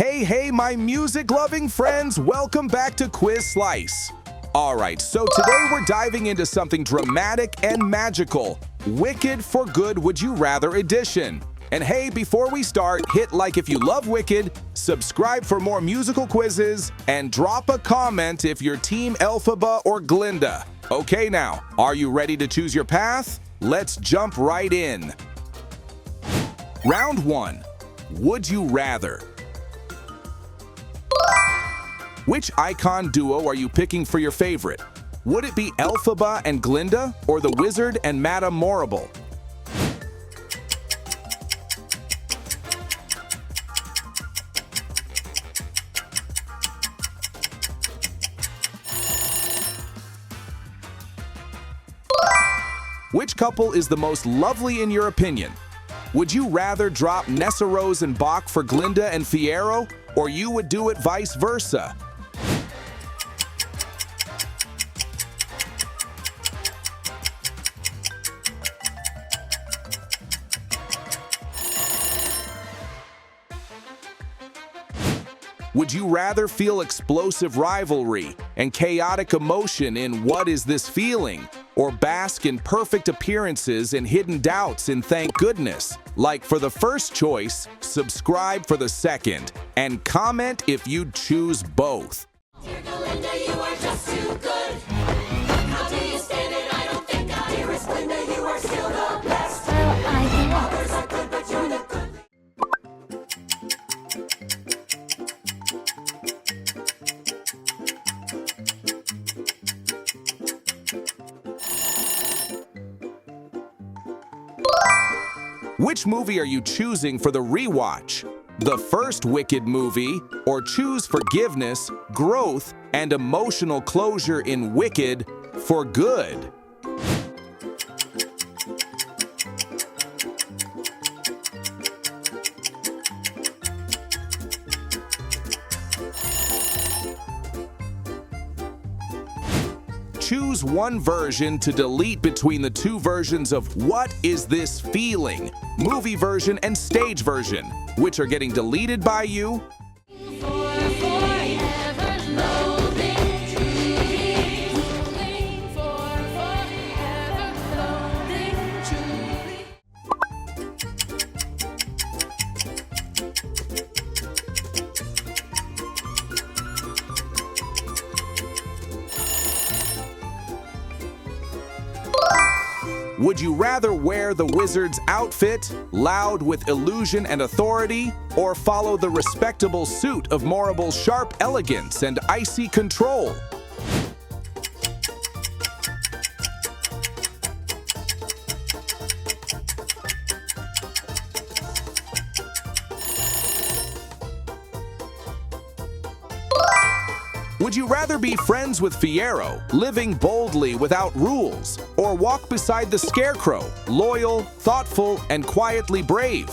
Hey, my music-loving friends, welcome back to Quiz Slice. Alright, so today we're diving into something dramatic and magical, Wicked for Good Would You Rather edition. And hey, before we start, hit like if you love Wicked, subscribe for more musical quizzes, and drop a comment if you're Team Elphaba or Glinda. Okay now, are you ready to choose your path? Let's jump right in. Round 1. Would you rather? Which icon duo are you picking for your favorite? Would it be Elphaba and Glinda or the Wizard and Madame Morrible? Which couple is the most lovely in your opinion? Would you rather drop Nessa Rose and Bach for Glinda and Fiyero, or you would do it vice versa? Would you rather feel explosive rivalry and chaotic emotion in What Is This Feeling, or bask in perfect appearances and hidden doubts in Thank Goodness? Like for the first choice, subscribe for the second, and comment if you'd choose both. Dear Glinda, you are just too good. How do you stand it? I don't think I. Dearest Glinda, you are still the best. Others are good, but you're the good. Which movie are you choosing for the rewatch? The first Wicked movie, or choose forgiveness, growth, and emotional closure in Wicked for Good? Choose one version to delete between the two versions of What Is This Feeling? Movie version and stage version, which are getting deleted by you. Would you rather wear the wizard's outfit, loud with illusion and authority, or follow the respectable suit of Morrible's sharp elegance and icy control? Would you rather be friends with Fiyero, living boldly without rules, or walk beside the Scarecrow, loyal, thoughtful, and quietly brave?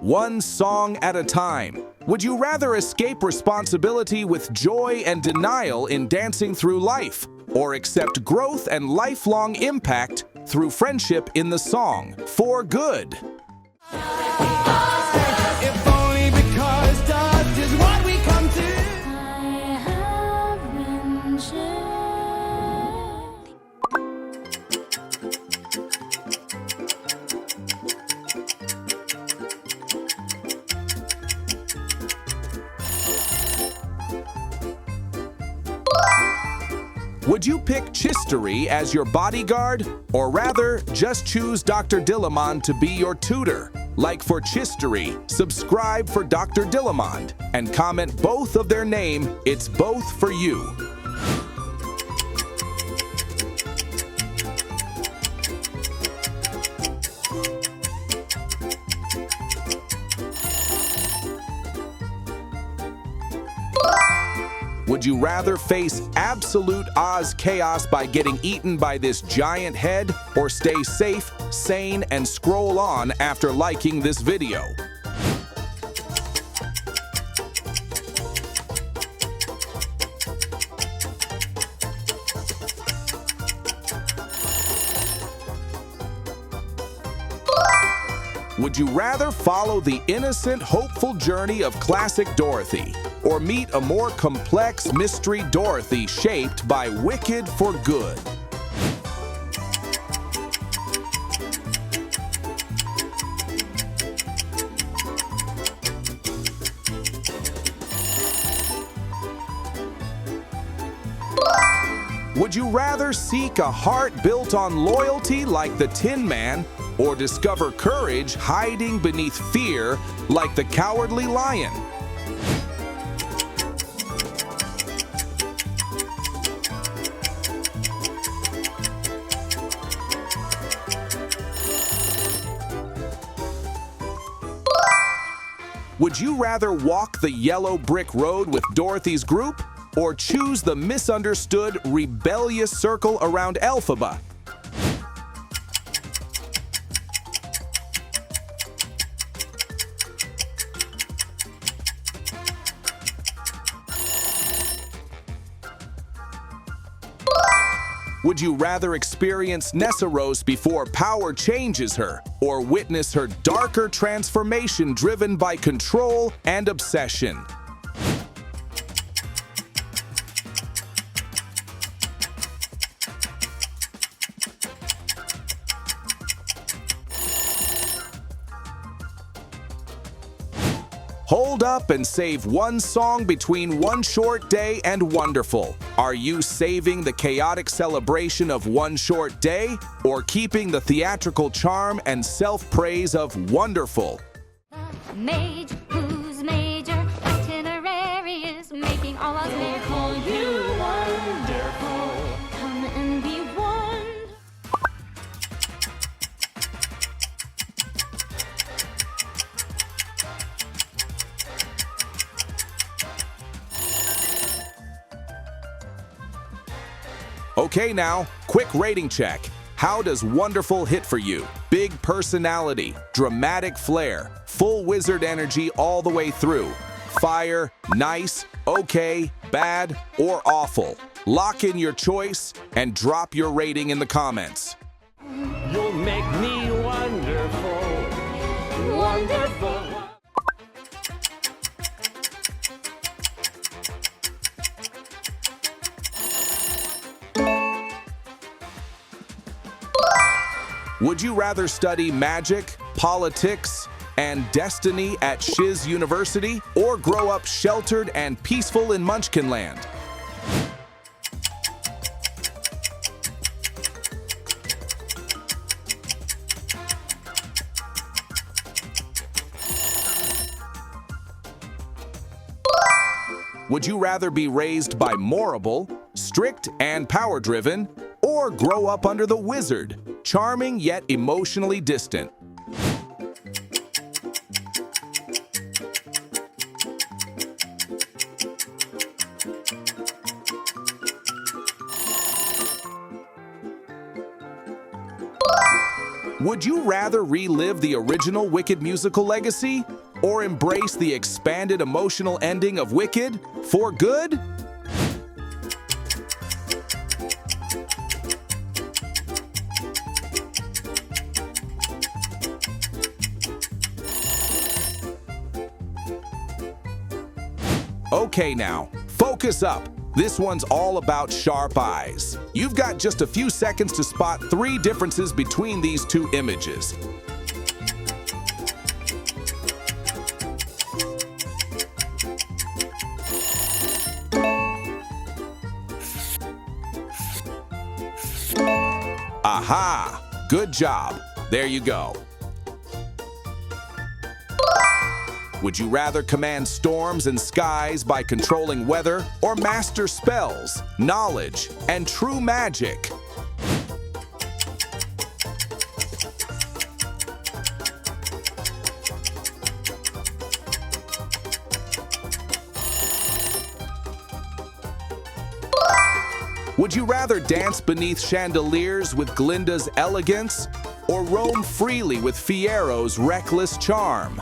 One song at a time. Would you rather escape responsibility with joy and denial in dancing through life, or accept growth and lifelong impact through friendship in the song For Good? If only because dust is what we come to. I have been changed. Would you pick Chistery as your bodyguard, or rather just choose Dr. Dillamond to be your tutor? Like for Chistery, subscribe for Dr. Dillamond, and comment both of their name, it's both for you. Would you rather face absolute Oz chaos by getting eaten by this giant head, or stay safe, sane, and scroll on after liking this video? Would you rather follow the innocent, hopeful journey of classic Dorothy, or meet a more complex mystery Dorothy shaped by wicked for good? Would you rather seek a heart built on loyalty like the Tin Man, or discover courage hiding beneath fear like the Cowardly Lion? Would you rather walk the yellow brick road with Dorothy's group, or choose the misunderstood, rebellious circle around Elphaba? Would you rather experience Nessaros before power changes her, or witness her darker transformation driven by control and obsession? Hold up and save one song between One Short Day and Wonderful. Are you saving the chaotic celebration of One Short Day, or keeping the theatrical charm and self-praise of Wonderful? Mage, whose major itinerary is making all of their call you wonderful. Come and be one. Okay now, quick rating check. How does Wonderful hit for you? Big personality, dramatic flair, full wizard energy all the way through. Fire, nice, okay, bad, or awful. Lock in your choice and drop your rating in the comments. You'll make me wonderful, wonderful. Would you rather study magic, politics, and destiny at Shiz University, or grow up sheltered and peaceful in Munchkinland? Would you rather be raised by Morrible, strict and power-driven, or grow up under the Wizard, charming yet emotionally distant? Would you rather relive the original Wicked musical legacy, or embrace the expanded emotional ending of Wicked for good? Okay now, focus up. This one's all about sharp eyes. You've got just a few seconds to spot 3 differences between these 2 images. Aha! Good job. There you go. Would you rather command storms and skies by controlling weather, or master spells, knowledge, and true magic? Would you rather dance beneath chandeliers with Glinda's elegance, or roam freely with Fiyero's reckless charm?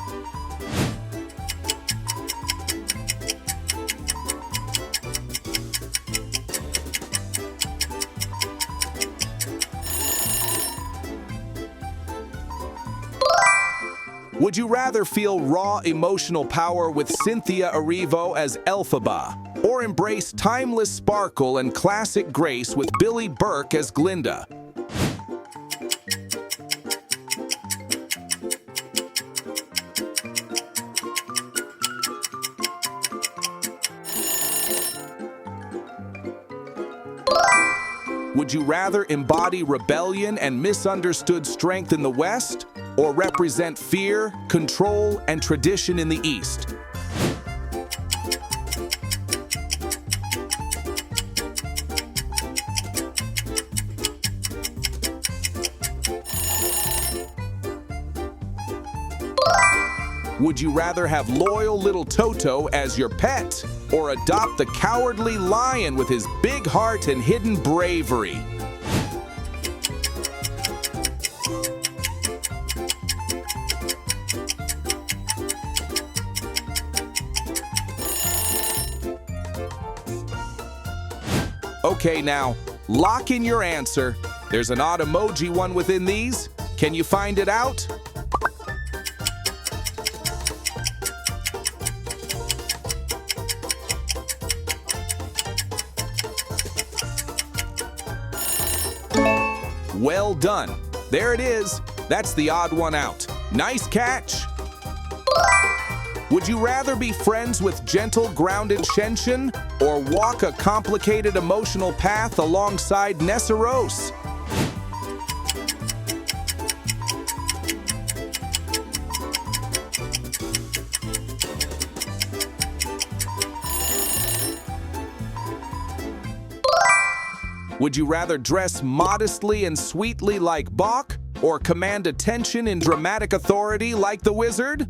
Would you rather feel raw emotional power with Cynthia Erivo as Elphaba, or embrace timeless sparkle and classic grace with Billy Burke as Glinda? Would you rather embody rebellion and misunderstood strength in the West, or represent fear, control, and tradition in the East? Would you rather have loyal little Toto as your pet, or adopt the cowardly lion with his big heart and hidden bravery? Okay, now, lock in your answer. There's an odd emoji one within these. Can you find it out? Well done. There it is. That's the odd one out. Nice catch. Would you rather be friends with gentle, grounded Shenshin, or walk a complicated emotional path alongside Nessaros? Would you rather dress modestly and sweetly like Bach, or command attention in dramatic authority like the wizard?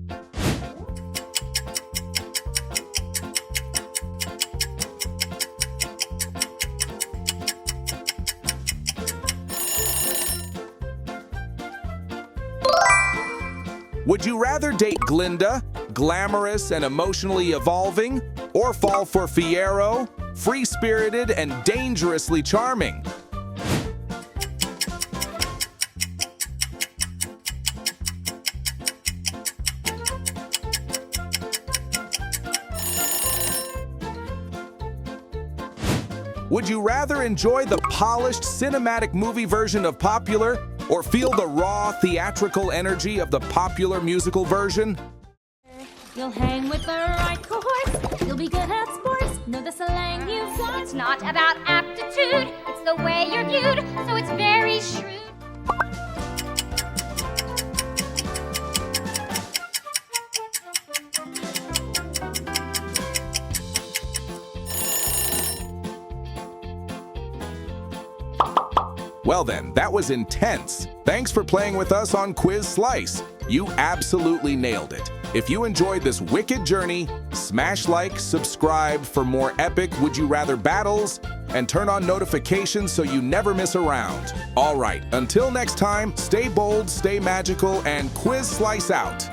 Would you rather date Glinda, glamorous and emotionally evolving, or fall for Fiyero, free-spirited and dangerously charming? Would you rather enjoy the polished cinematic movie version of Popular, or feel the raw theatrical energy of the popular musical version? You'll hang with the right cohorts. You'll be good at sports. Know the slang you want. It's not about aptitude. It's the way you're viewed. So it's very shrewd. Well then, that was intense. Thanks for playing with us on Quiz Slice. You absolutely nailed it. If you enjoyed this wicked journey, smash like, subscribe for more epic Would You Rather battles, and turn on notifications so you never miss a round. All right, until next time, stay bold, stay magical, and Quiz Slice out.